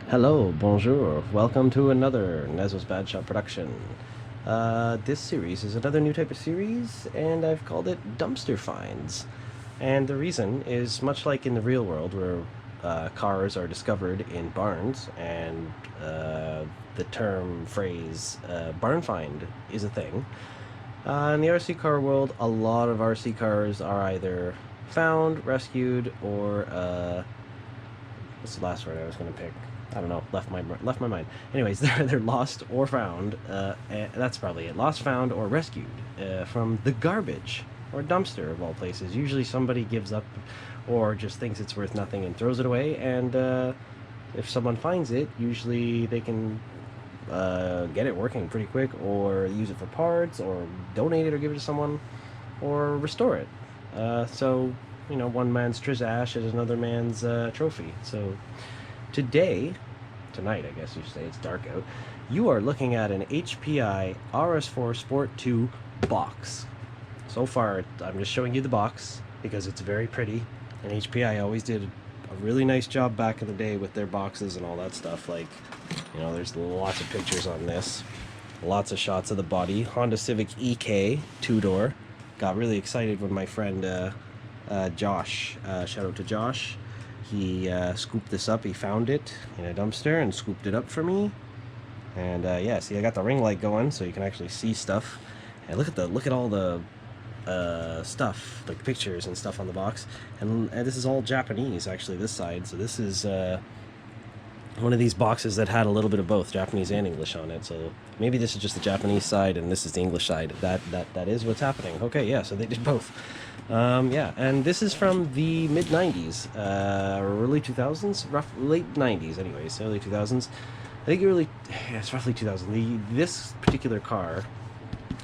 Hello, bonjour, welcome to another Nezzo's Bad Shop production. This series is another new type of series, and I've called it Dumpster Finds. And the reason is much like in the real world where cars are discovered in barns, and the term, phrase, barn find is a thing. In the RC car world, a lot of RC cars are either found, rescued, or what's the last word I was going to pick? I don't know. Left my mind. Anyways, they're lost or found. And that's probably it. Lost, found, or rescued from the garbage or dumpster of all places. Usually somebody gives up or just thinks it's worth nothing and throws it away. And if someone finds it, usually they can get it working pretty quick, or use it for parts, or donate it, or give it to someone, or restore it. So you know, one man's treasure is another man's trophy. So tonight, I guess you should say, it's dark out, you are looking at an HPI RS4 Sport 2 box. So far, I'm just showing you the box because it's very pretty, and HPI always did a really nice job back in the day with their boxes and all that stuff. Like, you know, there's lots of pictures on this, lots of shots of the body. Honda Civic EK 2-door. Got really excited when my friend Josh, shout out to Josh, he scooped this up. He found it in a dumpster and scooped it up for me. And yeah, see, I got the ring light going so you can actually see stuff. And look at all the stuff, like pictures and stuff on the box. And this is all Japanese, actually, this side. So this is one of these boxes that had a little bit of both Japanese and English on it. So maybe this is just the Japanese side and this is the English side. That is what's happening. Okay, yeah, so they did both. Yeah, and this is from the mid 90s, early 2000s, late 90s, anyways, early 2000s. I think it's roughly 2000. This particular car,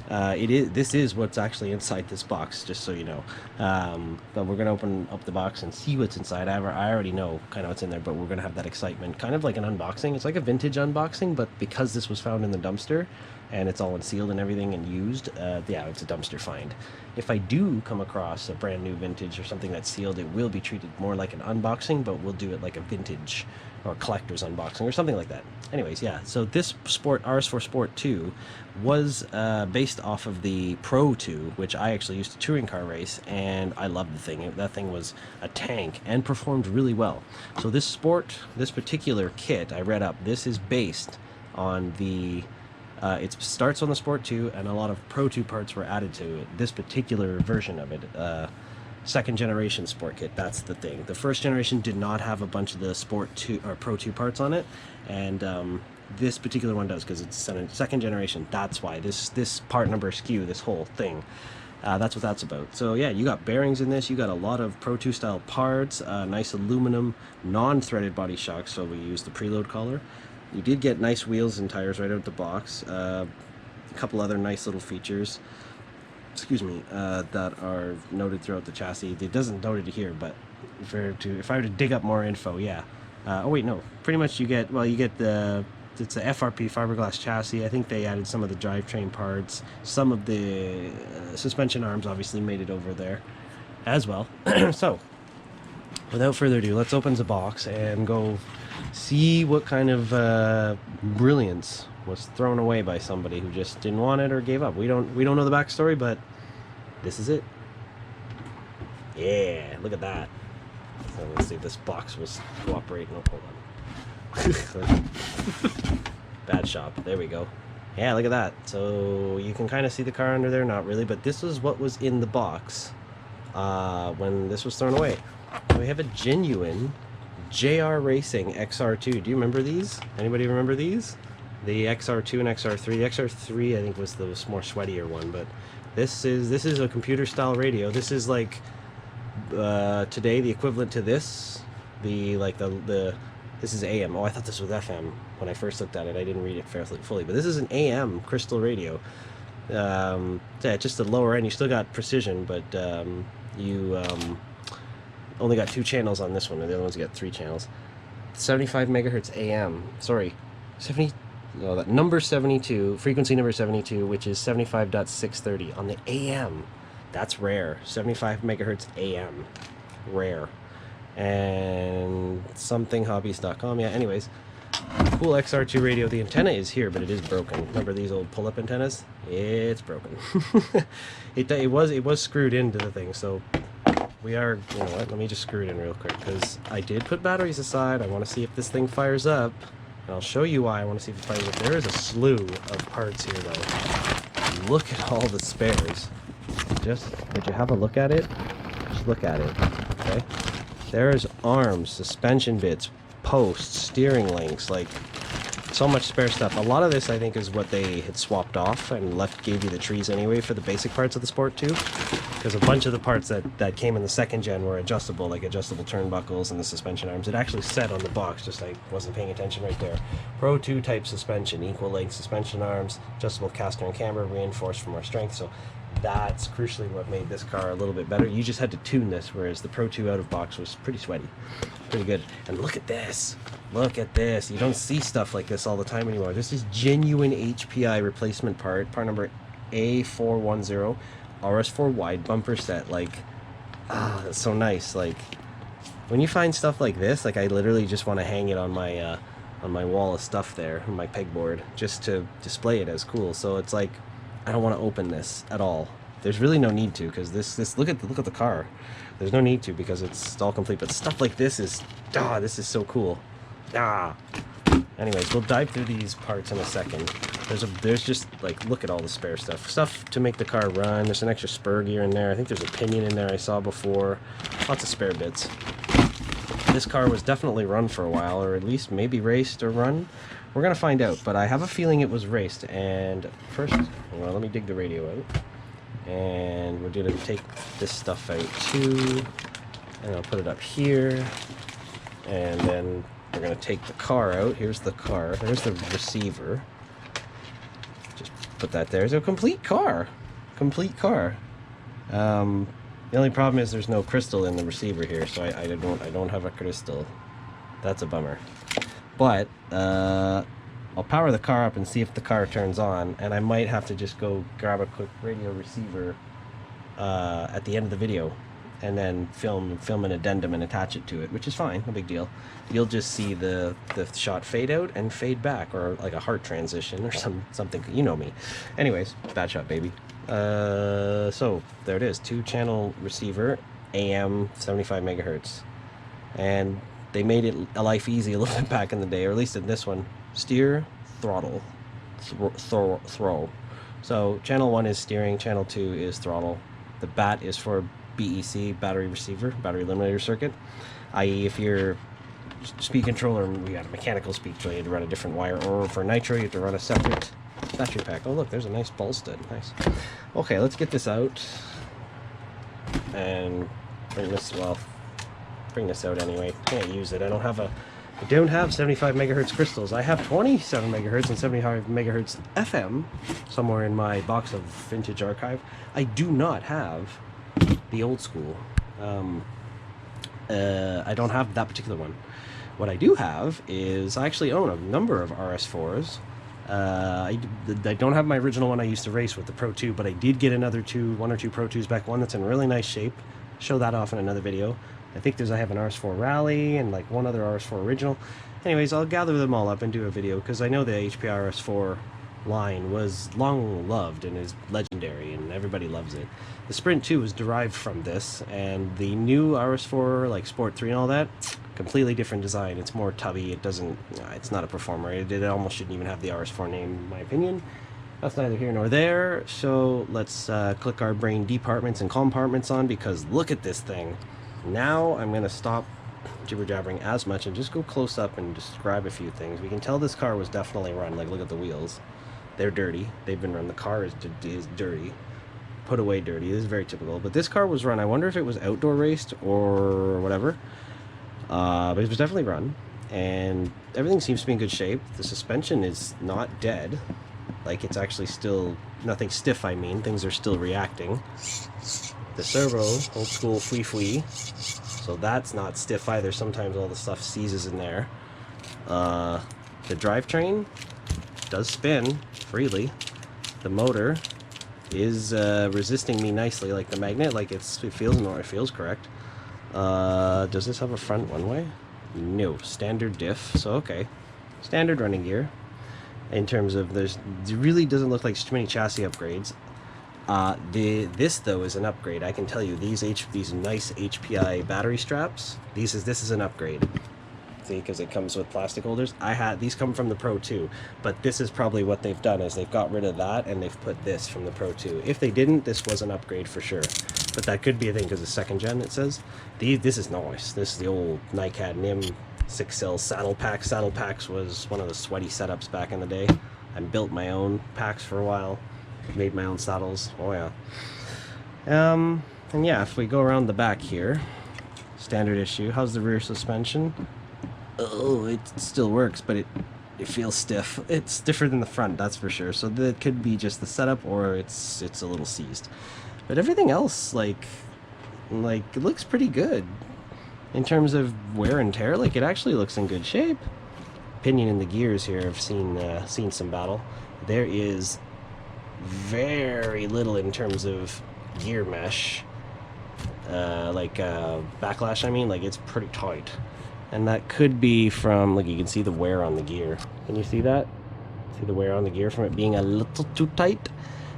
this is what's actually inside this box, just so you know. But we're gonna open up the box and see what's inside. I already know kind of what's in there, but we're gonna have that excitement, kind of like an unboxing. It's like a vintage unboxing, but because this was found in the dumpster and it's all unsealed and everything and used, yeah, it's a dumpster find. If I do come across a brand new vintage or something that's sealed, it will be treated more like an unboxing, but we'll do it like a vintage or collector's unboxing or something like that. Anyways, yeah, so this RS4 Sport 2 was based off of the Pro 2, which I actually used to touring car race, and I loved the thing. That thing was a tank and performed really well. So this particular kit, I read up, this is based on the it starts on the Sport 2, and a lot of Pro 2 parts were added to it. This particular version of it, second generation Sport kit, that's the thing. The first generation did not have a bunch of the Sport 2 or Pro 2 parts on it, and this particular one does, because it's second generation. That's why this part number skew, this whole thing, that's what that's about. So yeah, you got bearings in this, you got a lot of Pro 2 style parts, nice aluminum non-threaded body shocks, so we use the preload collar. You did get nice wheels and tires right out the box. A couple other nice little features, excuse me, that are noted throughout the chassis. It doesn't noted here, but if I were to dig up more info, yeah. Oh wait, no. Pretty much you get it's a FRP fiberglass chassis. I think they added some of the drivetrain parts. Some of the suspension arms obviously made it over there as well. So, without further ado, let's open the box and go see what kind of brilliance was thrown away by somebody who just didn't want it or gave up. We don't know the backstory, but this is it. Yeah, look at that. So let's see if this box was cooperating. Oh, hold on. Bad shop. There we go. Yeah, look at that. So you can kind of see the car under there. Not really, but this is what was in the box when this was thrown away. We have a genuine JR Racing XR2. Do you remember these? Anybody remember these? The XR2 and XR3. The XR3 I think was the more sweatier one, but this is a computer style radio. This is like today the equivalent to this. This is AM. Oh, I thought this was FM when I first looked at it. I didn't read it fully, but this is an AM crystal radio. Yeah, just the lower end. You still got precision, but you only got 2 channels on this one, and the other ones got 3 channels. 75 megahertz AM. Sorry, that number 72, frequency number 72, which is 75.630 on the AM. That's rare. 75 megahertz AM, rare. And something hobbyist.com. Yeah. Anyways, cool XR2 radio. The antenna is here, but it is broken. Remember these old pull-up antennas? It's broken. it was screwed into the thing, so we are, you know what, let me just screw it in real quick, because I did put batteries aside. I want to see if this thing fires up, and I'll show you why I want to see if it fires up. There is a slew of parts here, though. Look at all the spares. Would you have a look at it? Just look at it, okay? There's arms, suspension bits, posts, steering links, like so much spare stuff. A lot of this I think is what they had swapped off and gave you the trees anyway for the basic parts of the Sport 2, because a bunch of the parts that came in the second gen were adjustable, like adjustable turnbuckles and the suspension arms. It actually said on the box, just I wasn't paying attention right there, Pro 2 type suspension, equal length suspension arms, adjustable caster and camber, reinforced for more strength. So that's crucially what made this car a little bit better. You just had to tune this, whereas the Pro 2 out of box was pretty sweaty, pretty good. And look at this, look at this. You don't see stuff like this all the time anymore. This is genuine HPI replacement part number A410 RS4 wide bumper set. Like, that's so nice. Like, when you find stuff like this, like I literally just want to hang it on my wall of stuff there, on my pegboard, just to display it as cool. So it's like, I don't want to open this at all. There's really no need to, because this look at the car. There's no need to, because it's all complete. But stuff like this is, this is so cool. Anyways, we'll dive through these parts in a second. There's just like, look at all the spare stuff to make the car run. There's an extra spur gear in there. I think there's a pinion in there I saw before. Lots of spare bits. This car was definitely run for a while, or at least maybe raced or run. We're gonna find out, but I have a feeling it was raced. And first, well, let me dig the radio out, and we're gonna take this stuff out too, and I'll put it up here, and then we're gonna take the car out. Here's the car. There's the receiver. Just put that there. It's a complete car. Complete car. The only problem is there's no crystal in the receiver here, so I don't have a crystal. That's a bummer. But I'll power the car up and see if the car turns on, and I might have to just go grab a quick radio receiver at the end of the video, and then film an addendum and attach it to it, which is fine, no big deal. You'll just see the shot fade out and fade back, or like a heart transition or something. You know me. Anyways, bad shot, baby. So there it is, 2-channel receiver, AM 75 megahertz, and they made it a life easy a little bit back in the day, or at least in this one. Steer, throttle, throw. So channel 1 is steering, channel 2 is throttle. The BAT is for BEC, battery receiver, battery eliminator circuit, i.e. if you're speed controller, we got a mechanical speed controller, you had to run a different wire, or for nitro you have to run a separate battery pack. Oh look, there's a nice ball stud, nice. Okay, let's get this out and bring this out anyway. Can't use it. I don't have 75 megahertz crystals. I have 27 megahertz and 75 megahertz FM somewhere in my box of vintage archive. I do not have the old school. I don't have that particular one. What I do have is, I actually own a number of RS4s. I don't have my original one I used to race with, the Pro 2, but I did get one or two Pro 2s back, one that's in really nice shape. Show that off in another video. I think I have an RS4 Rally and like one other RS4 Original. Anyways, I'll gather them all up and do a video, because I know the HPI RS4 line was long loved and is legendary and everybody loves it. The Sprint 2 was derived from this, and the new RS4 like Sport 3 and all that, completely different design. It's more tubby. It's not a performer. It almost shouldn't even have the RS4 name, in my opinion. That's neither here nor there. So let's click our brain departments and compartments on, because look at this thing. Now I'm going to stop jibber-jabbering as much and just go close up and describe a few things. We can tell this car was definitely run. Like, look at the wheels. They're dirty. They've been run. The car is dirty. Put away dirty. This is very typical. But this car was run. I wonder if it was outdoor raced or whatever. But it was definitely run. And everything seems to be in good shape. The suspension is not dead. Like, it's actually still... nothing stiff, I mean. Things are still reacting. The servo, old school fwee, so that's not stiff either. Sometimes all the stuff seizes in there. The drivetrain does spin freely. The motor is resisting me nicely, like the magnet. Like it feels correct. Does this have a front one-way? No, standard diff. So okay, standard running gear. In terms of, it really doesn't look like too many chassis upgrades. This though is an upgrade. I can tell you, these nice HPI battery straps. This is an upgrade. See, because it comes with plastic holders. These come from the Pro 2, but this is probably what they've done is they've got rid of that and they've put this from the Pro 2. If they didn't, this was an upgrade for sure. But that could be a thing because it's second gen. It says this is nice. This is the old NICAD NIM 6L saddle pack. Saddle packs was one of the sweaty setups back in the day. I built my own packs for a while. Made my own saddles. Oh yeah. And yeah, if we go around the back here, standard issue. How's the rear suspension? Oh, it still works, but it feels stiff. It's stiffer than the front, that's for sure. So that could be just the setup, or it's a little seized. But everything else, like it looks pretty good in terms of wear and tear. Like, it actually looks in good shape. Pinion in the gears here. I've seen some battle. There is very little in terms of gear mesh, backlash. I mean, like, it's pretty tight, and that could be from, like, you can see the wear on the gear. Can you see that? See the wear on the gear from it being a little too tight.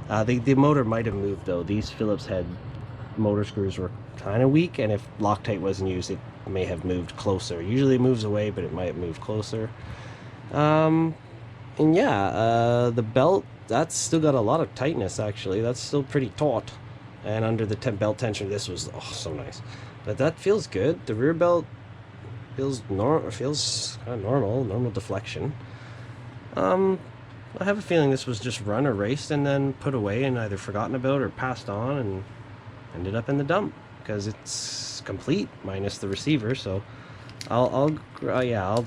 The motor might have moved though. These Phillips head motor screws were kind of weak, and if Loctite wasn't used, it may have moved closer. Usually it moves away, but it might have moved closer. And yeah, the belt, that's still got a lot of tightness actually. That's still pretty taut. And under the belt tension, this was so nice. But that feels good. The rear belt feels kind of normal deflection. I have a feeling this was just run or raced and then put away and either forgotten about or passed on and ended up in the dump, because it's complete minus the receiver. So I'll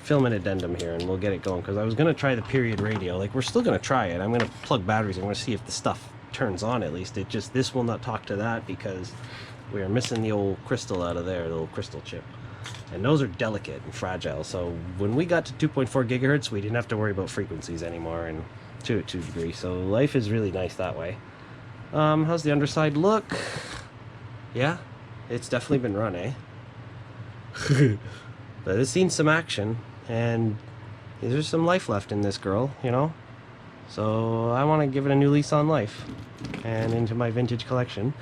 film an addendum here and we'll get it going, because I was going to try the period radio. Like, we're still going to try it. I'm going to plug batteries. I'm going to see if the stuff turns on at least. This will not talk to that because we are missing the old crystal out of there, the little crystal chip. And those are delicate and fragile. So when we got to 2.4 gigahertz, we didn't have to worry about frequencies anymore, and to a degree. So life is really nice that way. How's the underside look? Yeah, it's definitely been run, eh? But it's seen some action, and there's some life left in this girl, you know? So I want to give it a new lease on life and into my vintage collection.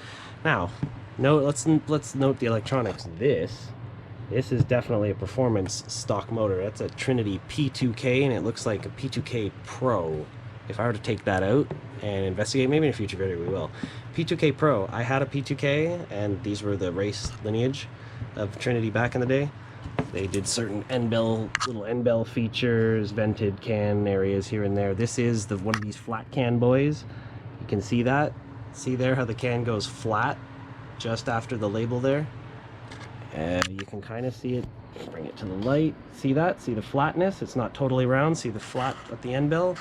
Now, let's note the electronics. This is definitely a performance stock motor. That's a Trinity P2K, and it looks like a P2K Pro. If I were to take that out and investigate, maybe in a future video we will. P2K Pro. I had a P2K, and these were the race lineage of Trinity back in the day. They did certain little end bell features, vented can areas here and there. This is one of these flat can boys. You can see that. See there how the can goes flat just after the label there? And you can kind of see it. Bring it to the light. See that? See the flatness? It's not totally round. See the flat at the end bell?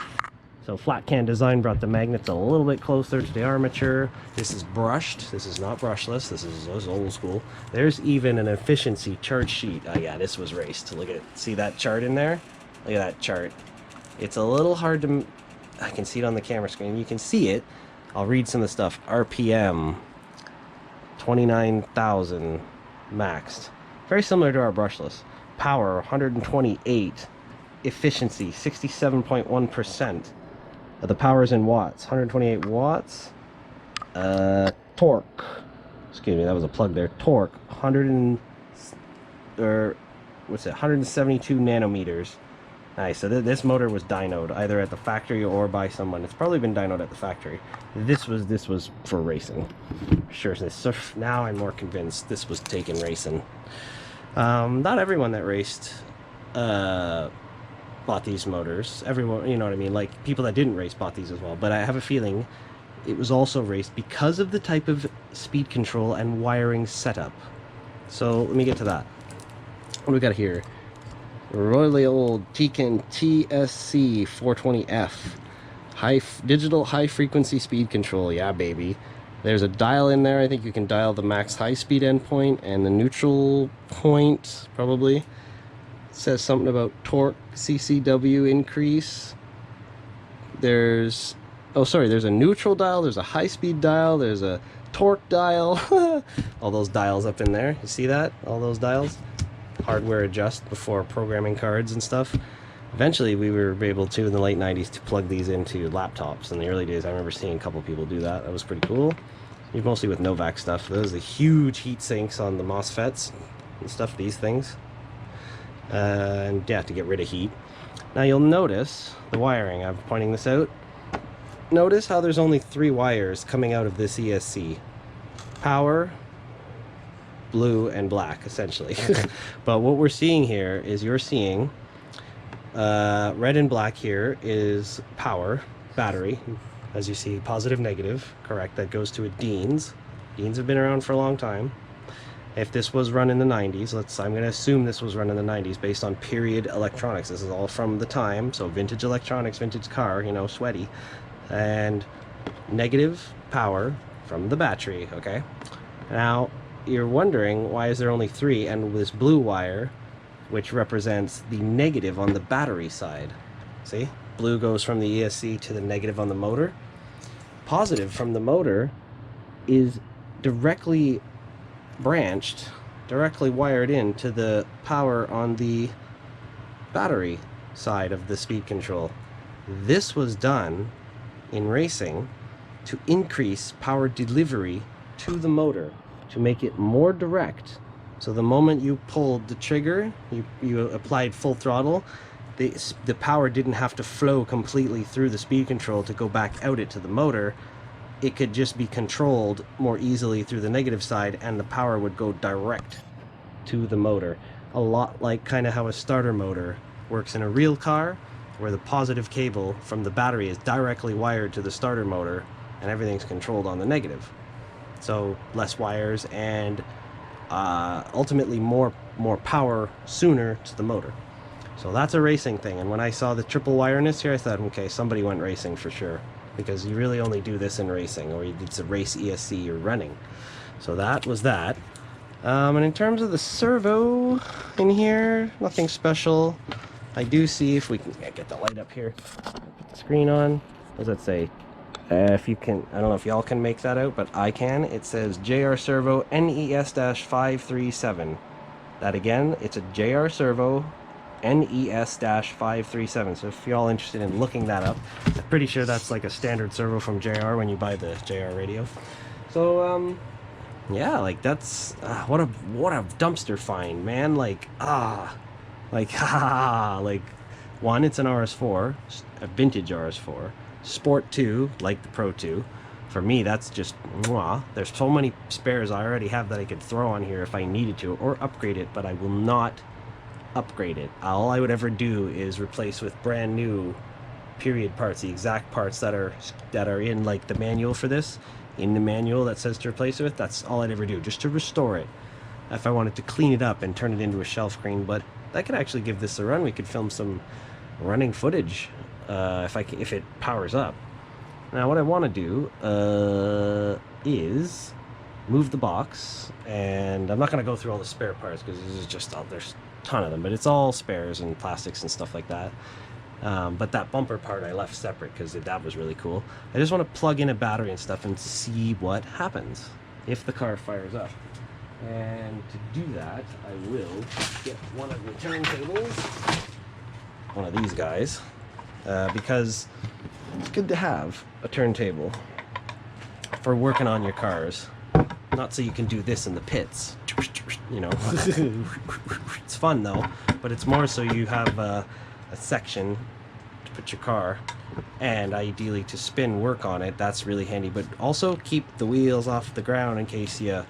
So flat can design brought the magnets a little bit closer to the armature. This is brushed. This is not brushless. This is old school. There's even an efficiency chart sheet. Oh yeah, this was raced. Look at it. See that chart in there? Look at that chart. It's a little hard to... I can see it on the camera screen. You can see it. I'll read some of the stuff. RPM 29,000 maxed. Very similar to our brushless. Power 128. Efficiency 67.1%. The power is in watts. 128 watts. Torque. Excuse me, that was a plug there. Torque 172 nanometers. Nice. So this motor was dynoed either at the factory or by someone. It's probably been dynoed at the factory. This was for racing. Sure. So now I'm more convinced this was taken racing. Not everyone that raced bought these motors. Everyone, you know what I mean? Like, people that didn't race bought these as well. But I have a feeling it was also raced because of the type of speed control and wiring setup. So let me get to that. What do we got here? Royally old Tekin TSC 420F. Digital high frequency speed control. Yeah, baby. There's a dial in there. I think you can dial the max high speed endpoint and the neutral point, probably. It says something about torque CCW increase. There's a neutral dial, there's a high speed dial, there's a torque dial. All those dials up in there. You see that? All those dials? Hardware adjust before programming cards and stuff. Eventually, we were able to, in the late 90s, to plug these into laptops. In the early days, I remember seeing a couple people do that. That was pretty cool. Mostly with Novak stuff. Those are the huge heat sinks on the MOSFETs and stuff, these things. And yeah, to get rid of heat. Now you'll notice the wiring. I'm pointing this out. Notice how there's only 3 wires coming out of this ESC. Power, blue, and black, essentially. But what we're seeing here is you're seeing red and black here is power, battery. As you see, positive, negative, correct. That goes to a Dean's. Dean's have been around for a long time. If this was run in the 90s, I'm going to assume this was run in the 90s based on period electronics. This is all from the time, so vintage electronics, vintage car, you know, sweaty. And negative power from the battery, okay? Now, you're wondering, why is there only 3, and this blue wire, which represents the negative on the battery side. See? Blue goes from the ESC to the negative on the motor. Positive from the motor is directly branched, directly wired into the power on the battery side of the speed control. This was done in racing to increase power delivery to the motor, to make it more direct. So the moment you pulled the trigger, you applied full throttle, the power didn't have to flow completely through the speed control to go back out it to the motor. It could just be controlled more easily through the negative side, and the power would go direct to the motor. A lot like kind of how a starter motor works in a real car, where the positive cable from the battery is directly wired to the starter motor and everything's controlled on the negative. So less wires and ultimately more power sooner to the motor. So that's a racing thing. And when I saw the triple wireness here, I thought, okay, somebody went racing for sure, because you really only do this in racing, or it's a race ESC you're running. So that was that. And in terms of the servo in here, nothing special. I do see, if we can get the light up here, put the screen on. What does that say? If you can, I don't know if y'all can make that out, but I can. It says JR Servo NES-537. That again, it's a JR Servo NES-537. So if y'all interested in looking that up, I'm pretty sure that's like a standard servo from JR when you buy the JR radio. So yeah, like that's what a dumpster find, man. Like like one, it's an RS4, a vintage RS4 Sport 2, like the Pro 2. For me, that's just mwah. There's so many spares I already have that I could throw on here if I needed to, or upgrade it, but I will not upgrade it. All I would ever do is replace with brand new period parts, the exact parts that are in like the manual for this, in the manual that says to replace it with. That's all I'd ever do, just to restore it. If I wanted to clean it up and turn it into a shelf screen, but I could actually give this a run. We could film some running footage if it powers up. Now what I want to do is move the box, and I'm not going to go through all the spare parts because this is just there's a ton of them, but it's all spares and plastics and stuff like that. But that bumper part I left separate because that was really cool. I just want to plug in a battery and stuff and see what happens if the car fires up. And to do that, I will get one of the turntables, one of these guys, because it's good to have a turntable for working on your cars. Not so you can do this in the pits, you know. It's fun though, but it's more so you have a section to put your car, and ideally to spin work on it. That's really handy, but also keep the wheels off the ground in case you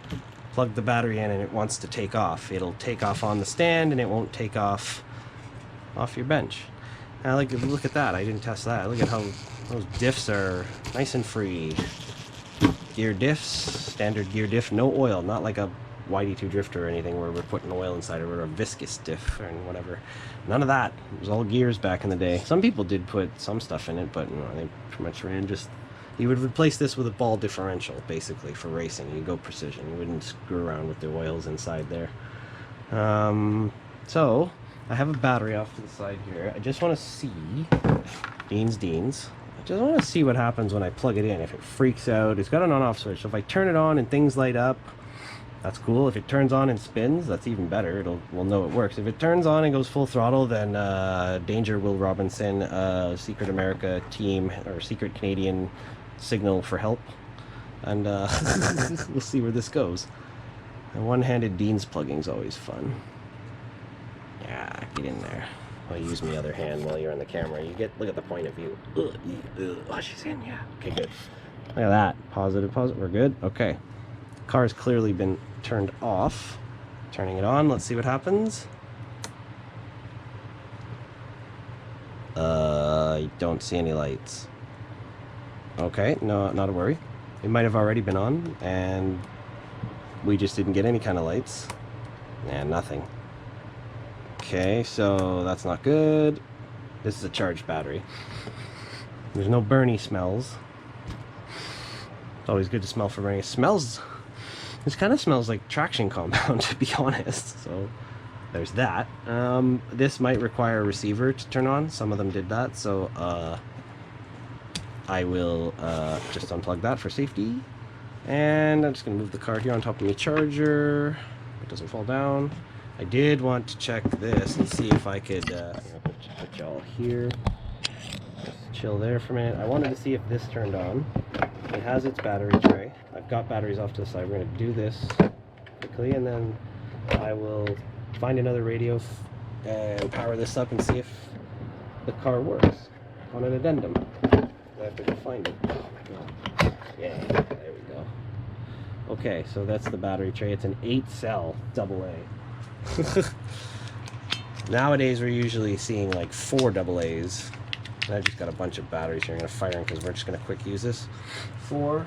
plug the battery in and it wants to take off. It'll take off on the stand and it won't take off your bench. Now look at that. I didn't test that. Look at how those diffs are nice and free. Gear diffs, standard gear diff, no oil, not like a YD2 drifter or anything where we're putting oil inside it, or a viscous diff or whatever. None of that. It was all gears back in the day. Some people did put some stuff in it, but you know, they pretty much ran just... You would replace this with a ball differential, basically, for racing. You go precision. You wouldn't screw around with the oils inside there. So, I have a battery off to the side here. I just want to see... Dean's. I just want to see what happens when I plug it in. If it freaks out, it's got an on-off switch. So if I turn it on and things light up, That's cool. If it turns on and spins, that's even better. We'll know it works. If it turns on and goes full throttle, then danger Will Robinson, Secret America team or Secret Canadian signal for help, and we'll see where this goes. And one-handed Dean's plugging is always fun. Yeah, get in there. I'll use my other hand while you're on the camera. Look at the point of view. Oh, she's in. Yeah. Okay, good. Look at that. Positive, positive. We're good. Okay. Car's clearly been turned off. Turning it on. Let's see what happens. I don't see any lights. Okay, no, not a worry. It might have already been on, and we just didn't get any kind of lights. And nothing. Okay, so that's not good. This is a charged battery. There's no burny smells. It's always good to smell for burning. It smells... This kind of smells like traction compound, to be honest. So there's that. This might require a receiver to turn on. Some of them did that, so I will just unplug that for safety. And I'm just going to move the card here on top of my charger. It doesn't fall down. I did want to check this and see if I could put y'all here. Just chill there for a minute. I wanted to see if this turned on. It has its battery tray. I've got batteries off to the side. We're going to do this quickly, and then I will find another radio and power this up and see if the car works on an addendum. I have to go find it. Oh my god. Yeah, there we go. Okay, so that's the battery tray. It's an 8-cell AA. Nowadays we're usually seeing like 4 AA's. And I just got a bunch of batteries here. I'm going to fire them because we're just going to quick use this. 4,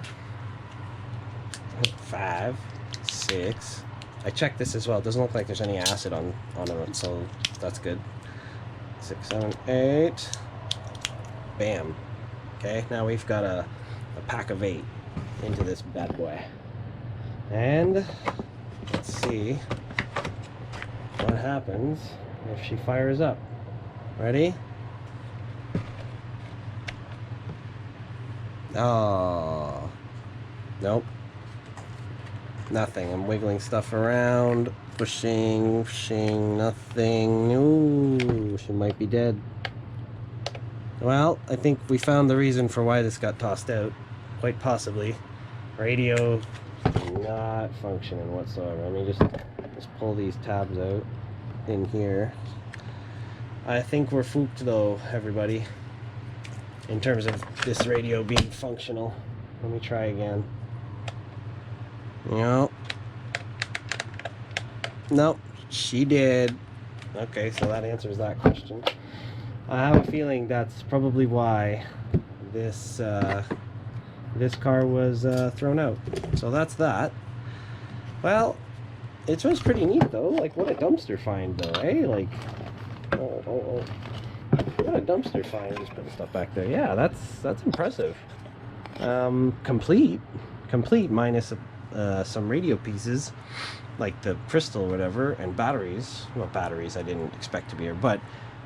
5, 6. I checked this as well. It doesn't look like there's any acid on it, so that's good. 6, 7, 8. Bam. Okay, now we've got a pack of 8 into this bad boy. And let's see what happens if she fires up. Ready? Oh, nope, nothing. I'm wiggling stuff around, pushing, nothing. Ooh, she might be dead. Well, I think we found the reason for why this got tossed out, quite possibly. Radio not functioning whatsoever. Let me just pull these tabs out in here. I think we're fooked though, everybody, in terms of this radio being functional. Let me try again. Nope. Nope, she did. Okay, so that answers that question. I have a feeling that's probably why this this car was thrown out. So that's that. Well, it was pretty neat though. Like, what a dumpster find though, eh? Like, oh. What a dumpster find. Just putting stuff back there. Yeah, that's impressive. Complete minus some radio pieces, like the crystal or whatever, and batteries. Well, batteries I didn't expect to be here, but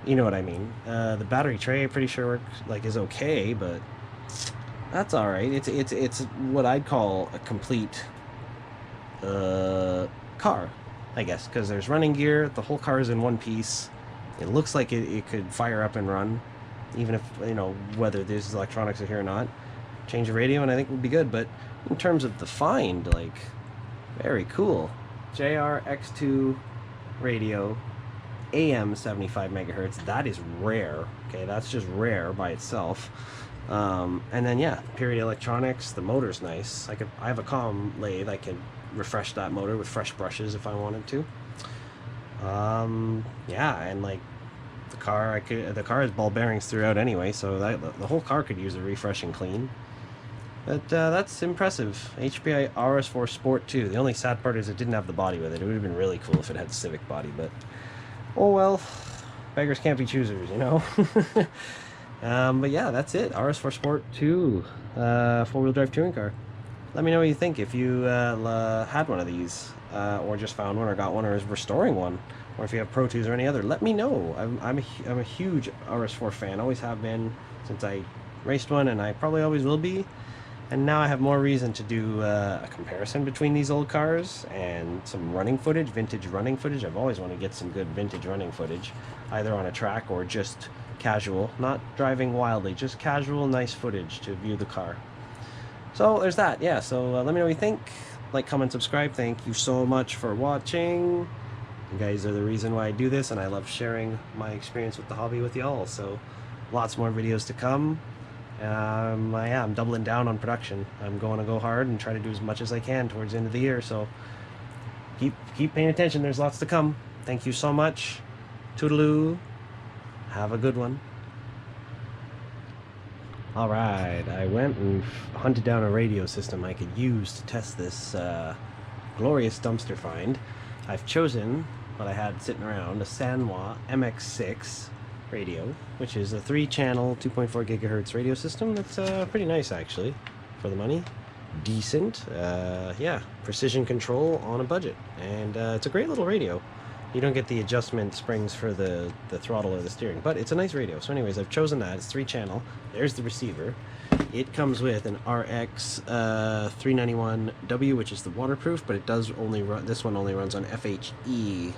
you know what I mean. The battery tray, I'm pretty sure works, like, is okay, but that's all right. It's what I'd call a complete car, I guess, because there's running gear. The whole car is in one piece. It looks like it could fire up and run, even if, you know, whether there's electronics are here or not. Change the radio and I think we'll be good. But in terms of the find, like, very cool. JRX2 radio, AM 75 megahertz. That is rare. Okay, that's just rare by itself. And then yeah, period electronics. The motor's nice. I have a comm lathe. I can refresh that motor with fresh brushes if I wanted to. Yeah, and like the car has ball bearings throughout anyway, so the whole car could use a refresh and clean. But that's impressive. HPI RS4 Sport too. The only sad part is it didn't have the body with it. It would have been really cool if it had the Civic body, but oh well, beggars can't be choosers, you know. But yeah, that's it. RS4 Sport 2 4-wheel drive touring car. Let me know what you think if you had one of these, or just found one, or got one, or is restoring one, or if you have Pro 2s or any other. Let me know. I'm a huge RS4 fan. Always have been since I raced one, and I probably always will be. And now I have more reason to do a comparison between these old cars and some running footage, vintage running footage. I've always wanted to get some good vintage running footage, either on a track or just casual, not driving wildly, just casual, nice footage to view the car. So there's that, yeah. So let me know what you think. Like, comment, subscribe. Thank you so much for watching. You guys are the reason why I do this, and I love sharing my experience with the hobby with y'all. So lots more videos to come. I'm doubling down on production. I'm going to go hard and try to do as much as I can towards the end of the year. So keep paying attention. There's lots to come. Thank you so much. Toodaloo. Have a good one. Alright, I went and hunted down a radio system I could use to test this glorious dumpster find. I've chosen what I had sitting around, a Sanwa MX6 radio, which is a 3-channel 2.4 gigahertz radio system. That's pretty nice, actually, for the money. Decent, yeah, precision control on a budget, and it's a great little radio. You don't get the adjustment springs for the throttle or the steering, but it's a nice radio. So anyways, I've chosen that. It's 3-channel. There's the receiver. It comes with an RX 391W, which is the waterproof, but it does only run, this one only runs on FHE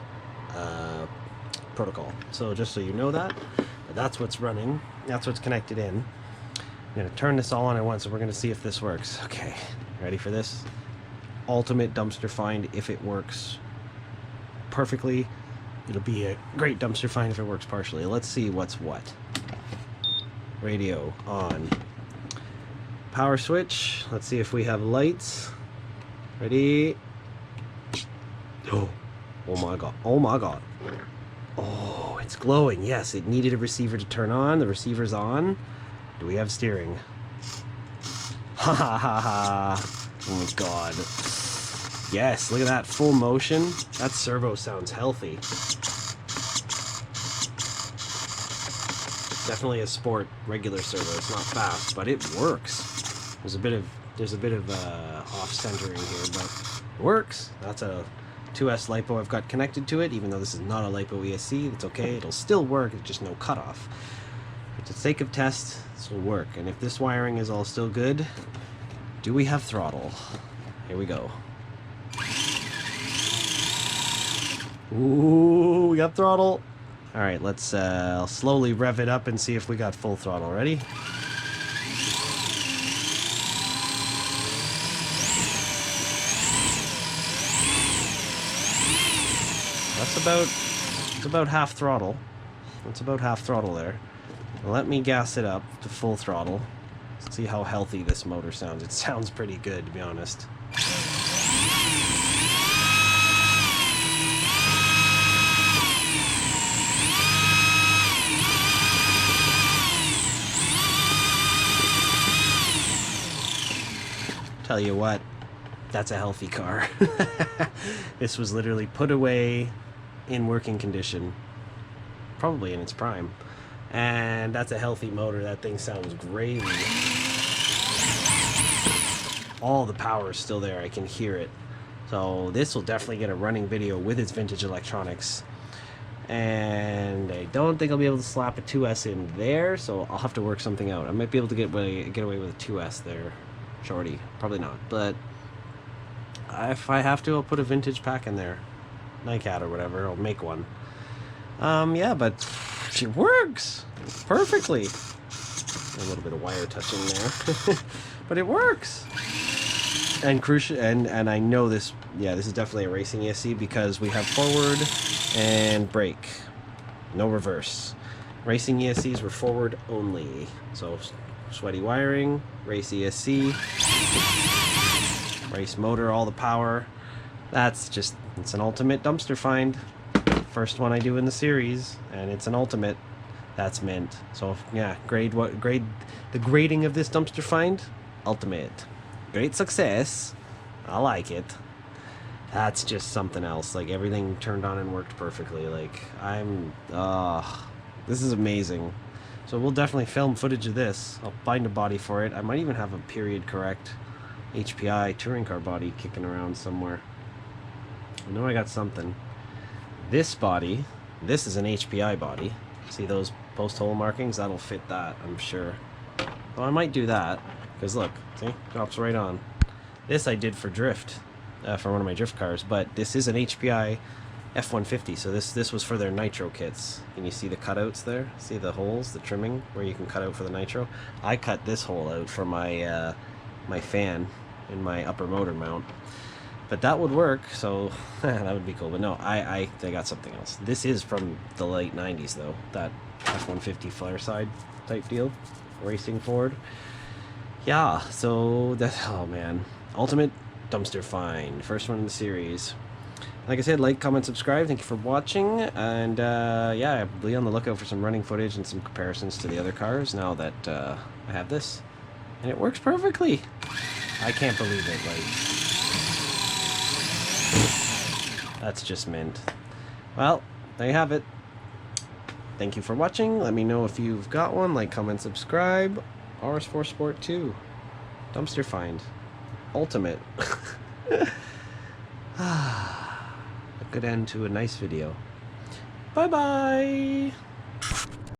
protocol. So just so you know that, that's what's running. That's what's connected in. I'm going to turn this all on at once, and we're going to see if this works. Okay, ready for this? Ultimate dumpster find if it works perfectly. It'll be a great dumpster find if it works partially. Let's see what's what. Radio on. Power switch. Let's see if we have lights. Ready? Oh my god. Oh my god. Oh, it's glowing. Yes, it needed a receiver to turn on. The receiver's on. Do we have steering? Ha ha ha ha. Oh my god. Yes, look at that, full motion. That servo sounds healthy. Definitely a sport regular servo. It's not fast, but it works. There's a bit of off centering here, but it works. That's a 2S LiPo I've got connected to it, even though this is not a LiPo ESC. It's okay. It'll still work. It's just no cutoff. For the sake of test, this will work. And if this wiring is all still good, do we have throttle? Here we go. Ooh, we got throttle. All right, let's slowly rev it up and see if we got full throttle. Ready? It's about half throttle. It's about half throttle there. Let me gas it up to full throttle. Let's see how healthy this motor sounds. It sounds pretty good, to be honest. Tell you what, that's a healthy car. This was literally put away in working condition, probably in its prime, and that's a healthy motor. That thing sounds great. All the power is still there. I can hear it. So this will definitely get a running video with its vintage electronics, and I don't think I'll be able to slap a 2S in there, so I'll have to work something out. I might be able to get away with a 2S there. Shorty, probably not, but if I have to, I'll put a vintage pack in there, NiCat or whatever. I'll make one. Yeah, but she works perfectly. A little bit of wire touching there, but it works. And crucial, and I know this. Yeah, this is definitely a racing ESC because we have forward and brake, no reverse. Racing ESCs were forward only, so. Sweaty wiring, race ESC, race motor, all the power. It's an ultimate dumpster find. First one I do in the series, and it's an ultimate. That's mint. So yeah, the grading of this dumpster find, ultimate. Great success. I like it. That's just something else. Like, everything turned on and worked perfectly. Like, this is amazing. So we'll definitely film footage of this. I'll find a body for it. I might even have a period correct HPI touring car body kicking around somewhere. I know I got something. This body, this is an HPI body. See those post hole markings? That'll fit that, I'm sure. Well, I might do that, because look, see, drops right on. This I did for drift, for one of my drift cars, but this is an HPI F150, so this was for their nitro kits. Can you see the cutouts there? See the holes, the trimming where you can cut out for the nitro? I cut this hole out for my my fan in my upper motor mount, but that would work, so that would be cool. But no, I got something else. This is from the late 90s though, that F150 flare side type deal, racing Ford. Yeah, so that, oh man, ultimate dumpster find, first one in the series. Like I said, like, comment, subscribe. Thank you for watching, and yeah, be on the lookout for some running footage and some comparisons to the other cars now that I have this, and it works perfectly. I can't believe it. Like, that's just mint. Well, there you have it. Thank you for watching. Let me know if you've got one. Like, comment, subscribe. RS4 Sport 2 dumpster find, ultimate. A good end to a nice video. Bye bye.